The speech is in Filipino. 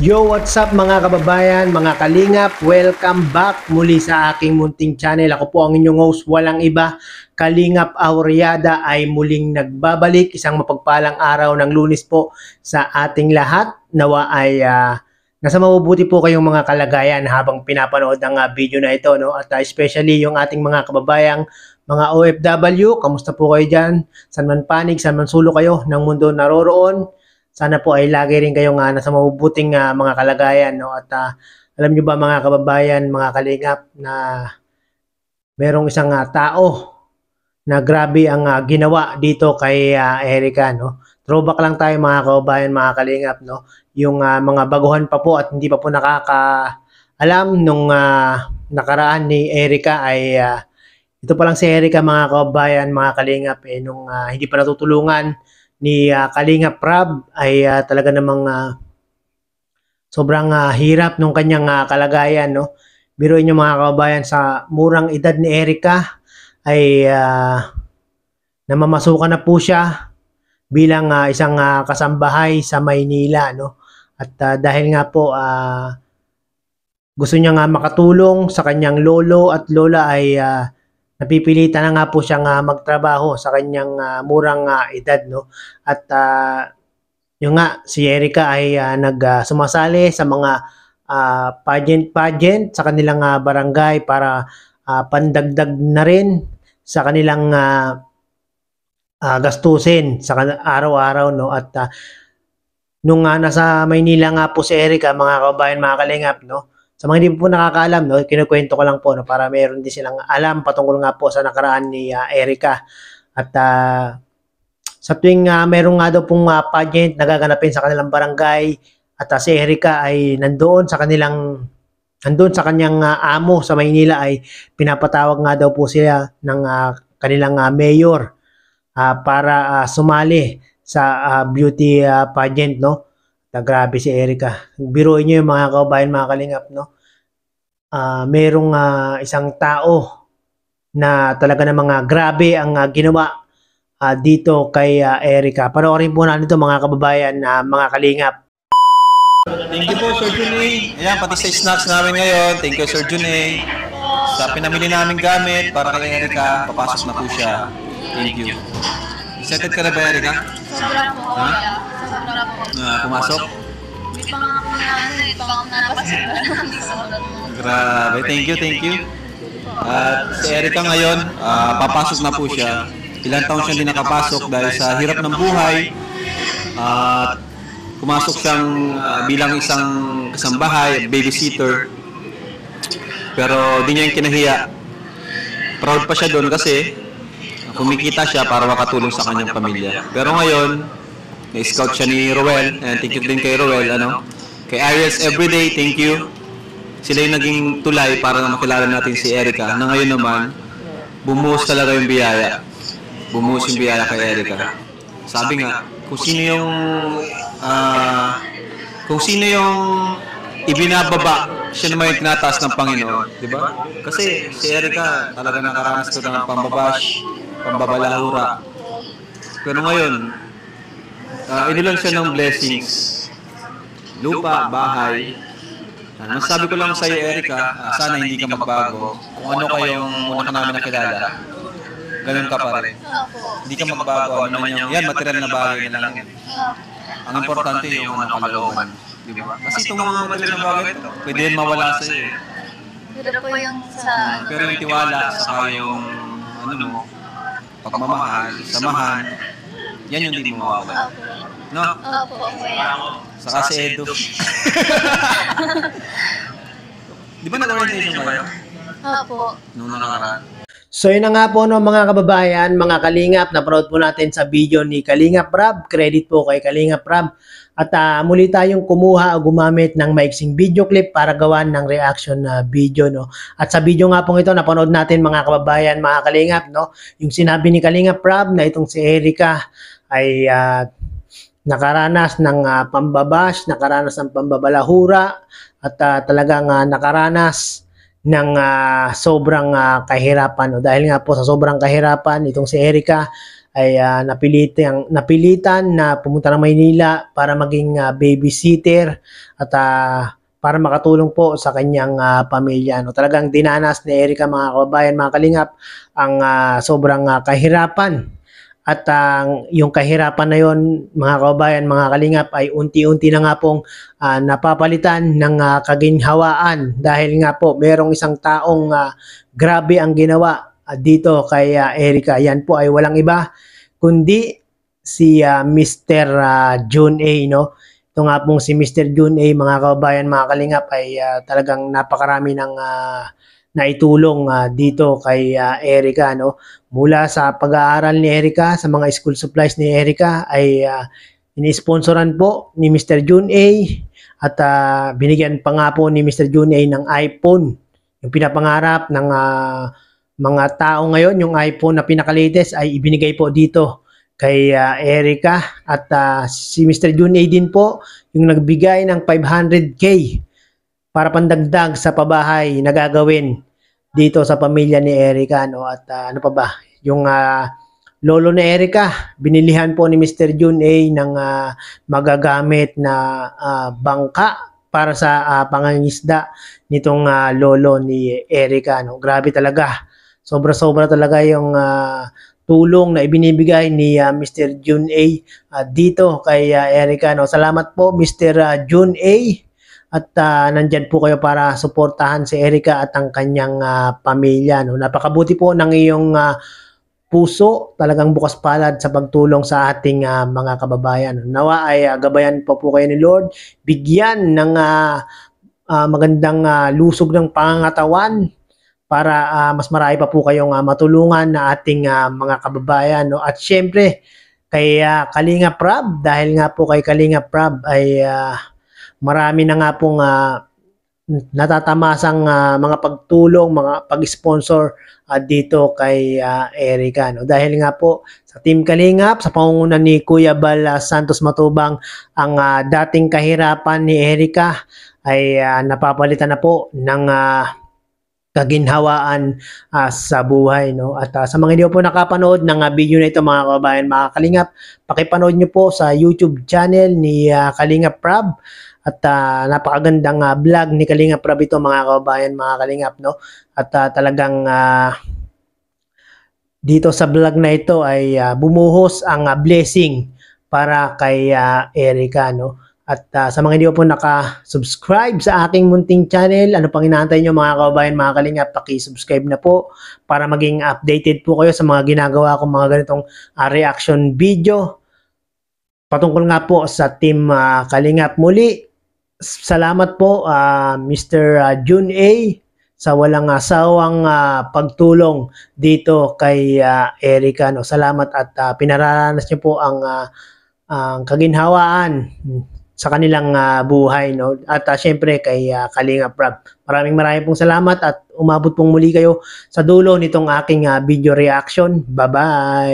Yo, what's up mga kababayan, mga kalingap? Welcome back muli sa aking munting channel. Ako po ang inyong host, walang iba, Kalingap Aureada ay muling nagbabalik. Isang mapagpalang araw ng Lunes po sa ating lahat. Nawa ay nasa mabubuti po kayong mga kalagayan habang pinapanood ang video na ito. No? At especially yung ating mga kababayang mga OFW, kamusta po kayo dyan? San man panig, san man sulo kayo ng mundo naroroon. Sana po ay lagi rin kayong nasa mabubuting mga kalagayan. No? At alam nyo ba mga kababayan, mga kalingap, na merong isang tao na grabe ang ginawa dito kay Erica. No? Throwback lang tayo mga kababayan, mga kalingap. No? Yung mga baguhan pa po at hindi pa po nakakaalam nung nakaraan ni Erica ay ito pa lang si Erica mga kababayan, mga kalingap. Nung hindi pa natutulungan ni Kalingap Rab ay talaga namang sobrang hirap nung kanyang kalagayan. No? Biruin nyo mga kababayan, sa murang edad ni Erica ay namamasukan na po siya bilang isang kasambahay sa Maynila. No? At dahil nga po gusto niya nga makatulong sa kanyang lolo at lola ay napipilitan na nga po siyang magtrabaho sa kanyang murang edad. No? At yung nga, si Erica ay sumasali sa mga pageant sa kanilang barangay para pandagdag na rin sa kanilang gastusin sa araw-araw. No? At nung nasa Maynila nga po si Erica, mga kababayan, mga kalingap, no? Sa mga hindi po nakakaalam, no, kinukwento ko lang po, no, para meron din silang alam patungkol nga po sa nakaraan ni Erica. At sa tuwing meron nga daw pong pageant nagaganapin sa kanilang barangay at si Erica ay nandoon sa kanyang amo sa Maynila, ay pinapatawag nga daw po sila ng kanilang mayor para sumali sa beauty pageant. No? Grabe si Erica. Biruin nyo yung mga kababayan, mga kalingap, no? Merong isang tao na talaga namang grabe ang ginawa dito kay Erica. Panoorin po natin ito mga kababayan, mga kalingap. Thank you po, Sir Junay. Ayan, pati sa snacks namin ngayon. Thank you, Sir Junay. Sa pinamili namin gamit para kay Erica, papasok na po siya. Thank you. Excited ka na ba, Erica? Sobra po. Sobra po. Pumasok? May pangako na Grabe, thank you. At si Erica ngayon, papasok na po siya. Ilang taon siya hindi nakapasok dahil sa hirap ng buhay. At pumasok siyang bilang isang kasambahay, babysitter. Pero di niya yung kinahiya. Proud pa siya doon kasi kumikita siya para makatulong sa kanyang pamilya. Pero ngayon, na-scout siya ni Roel. And thank you din kay Roel. Kay Ariels Everyday, thank you. Sila yung naging tulay para na makilala natin si Erica. Na ngayon naman, bumuhos talaga yung biyaya. Bumuhos yung biyaya kay Erica. Sabi nga, kung sino yung ibinababa, siya naman yung tinataas ng Panginoon. Diba? Kasi si Erica talaga nakaranas ko ng pambabash, pambabalahura. Pero ngayon, inilan siya ng blessings. Lupa, bahay. Masasabi ko lang sa iyo, Erica, sana hindi ka magbago. Kung ano kayong una ka namin nakilala, ganun ka pa rin. Hindi ka magbago. Ano man yan, material na bagay na lang. Ang importante yung kalooban. Diba? Kasi itong mga material na bagay, pwede rin mawala sa iyo. Pero po yung sa... Pero yung tiwala, saka yung pagmamahal, samahan, yan yung hindi mo mawawala. No? Opo. Saka si Edo. Di ba nag-orientation kayo? Opo. Nung nakaraan? So yun na nga po, no, mga kababayan, mga kalingap, napanood po natin sa video ni Kalingap Rab. Credit po kay Kalingap Rab. At muli tayong kumuha o gumamit ng maiksing video clip para gawan ng reaction na video. No? At sa video nga pong ito, napanood natin mga kababayan, mga kalingap, no? Yung sinabi ni Kalingap Rab na itong si Erica ay nakaranas ng pambabash, nakaranas ng pambabalahura, at talagang nakaranas ng sobrang kahirapan. No? Dahil nga po sa sobrang kahirapan, itong si Erica ay napilitan na pumunta ng Maynila para maging babysitter at para makatulong po sa kanyang pamilya. No? Talagang dinanas ni Erica, mga kababayan, mga kalingap, ang sobrang kahirapan. At yung kahirapan na yon, mga kababayan, mga kalingap, ay unti-unti na nga pong napapalitan ng kaginhawaan dahil nga po merong isang taong grabe ang ginawa dito kay Erica. Yan po ay walang iba kundi si Mr. June A. No? Ito nga pong si Mr. June A, mga kababayan, mga kalingap, ay talagang napakarami ng naitulong dito kay Erica. No? Mula sa pag-aaral ni Erica, sa mga school supplies ni Erica ay ini-sponsoran po ni Mr. June A at binigyan pa nga po ni Mr. June A ng iPhone. Yung pinapangarap ng mga tao ngayon, yung iPhone na pinaka-latest ay ibinigay po dito kay Erica. At si Mr. June A din po yung nagbigay ng 500K para pandagdag sa pabahay na gagawin dito sa pamilya ni Erica. No? At ano pa ba? Yung lolo ni Erica, binilihan po ni Mr. June A ng magagamit na bangka para sa pangangisda nitong lolo ni Erica. No? Grabe talaga. Sobra-sobra talaga yung tulong na ibinibigay ni Mr. June A dito kay Erica. No? Salamat po, Mr. June A. At nandyan po kayo para suportahan si Erica at ang kanyang pamilya. No? Napakabuti po ng iyong puso, talagang bukas palad sa pagtulong sa ating mga kababayan. Nawa ay gabayan po kayo ni Lord, bigyan ng magandang lusog ng pangangatawan para mas marami pa po kayong matulungan na ating mga kababayan. No? At syempre, kay Kalinga Prab, dahil nga po kay Kalinga Prab ay marami na nga pong natatamasang mga pagtulong, mga pag-sponsor dito kay Erica. No? Dahil nga po sa Team Kalingap, sa pangunguna ni Kuya Bal Santos Matubang, ang dating kahirapan ni Erica ay napapalitan na po ng kaginhawaan sa buhay. No? At sa mga hindi po nakapanood ng video na ito, mga kababayan, mga Kalingap, pakipanood nyo po sa YouTube channel ni Kalingap Prab. At napakagandang vlog ni Kalingap Prab ito, mga kababayan, mga Kalingap. No? At talagang dito sa vlog na ito ay bumuhos ang blessing para kay Erica. No? At sa mga hindi po naka-subscribe sa aking munting channel, ano pang inaantay nyo, mga kababayan, mga Kalingap, paki-subscribe na po para maging updated po kayo sa mga ginagawa kong mga ganitong reaction video patungkol nga po sa Team Kalingap. Muli, salamat po Mr. June A sa walang sawang pagtulong dito kay Erica. No? Salamat at pinararanas niyo po ang kaginhawaan sa kanilang buhay. No? At syempre kay Kalinga Prab. Maraming pong salamat at umabot pong muli kayo sa dulo nitong aking video reaction. Bye-bye!